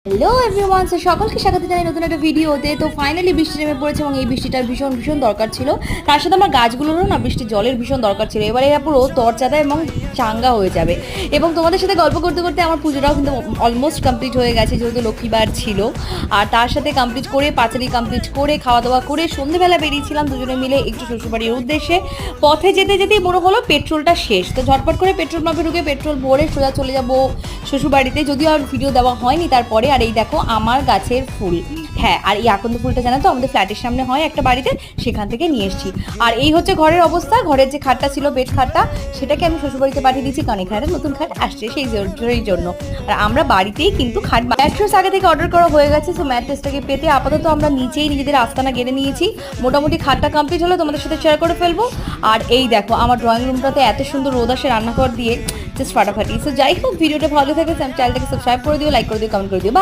Hello everyone, so সকলকে স্বাগত জানাই নতুন একটা ভিডিওতে। তো ফাইনালি বৃষ্টি নেমে পড়েছে এবং এই বৃষ্টিটার ভীষণ ভীষণ দরকার ছিল। তার সাথে আমার গাছগুলোরও না বৃষ্টির জলের ভীষণ দরকার ছিল। এবারে এরা পুরো তরচাদা এবং চাঙ্গা হয়ে যাবে। এবং তোমাদের সাথে গল্প করতে করতে আমার পুজোটাও কিন্তু অলমোস্ট কমপ্লিট হয়ে গেছে, যেহেতু লক্ষ্মীবার ছিল। আর তার সাথে কমপ্লিট করে পাঁচালি কমপ্লিট করে খাওয়া দাওয়া করে সন্ধ্যেবেলা বেরিয়েছিলাম দুজনে মিলে একটু শ্বশুরবাড়ির উদ্দেশ্যে। পথে যেতে যেতেই মনে হলো পেট্রোলটা শেষ, তো ঝটপট করে পেট্রোল পাম্পে ঢুকে পেট্রোল ভরে সোজা চলে যাবো শ্বশুরবাড়িতে। যদিও আর ভিডিও দেওয়া হয়নি তারপরে। আর এই দেখো আমার গাছের ফুল, হ্যাঁ, আর এই আকন্দ ফুলটা জানো তো আমাদের ফ্ল্যাটের সামনে হয় একটা বাড়িতে, সেখান থেকে নিয়ে এসেছি। আর এই হচ্ছে ঘরের অবস্থা। ঘরের যে খাটটা ছিল, বেড খাটটা, সেটাকে আমি শ্বশুরবাড়িতে পাঠিয়ে দিয়েছি, কারণ এখানে নতুন খাট আসছে সেই জন্য। আর আমরা বাড়িতেই কিন্তু খাট ম্যাট্রেস আগে থেকে অর্ডার করা হয়ে গেছে। সো ম্যাট্রেসটাকে পেতে আপাতত আমরা নিচেই নিজেদের আস্তানা গেড়ে নিয়েছি। মোটামুটি খাটটা কমপ্লিট হলে তোমাদের সাথে শেয়ার করে ফেলবো। আর এই দেখো আমার ড্রয়িং রুমটাতে এত সুন্দর রোদ আসে রান্নাঘর দিয়ে, জাস্ট ফাটাফাটি। সো যাই হোক, ভিডিওটা ভালো থাকে চ্যানেলটাকে সাবস্ক্রাইব করে দিও, লাইক করে দিও, কমেন্ট করে দিও।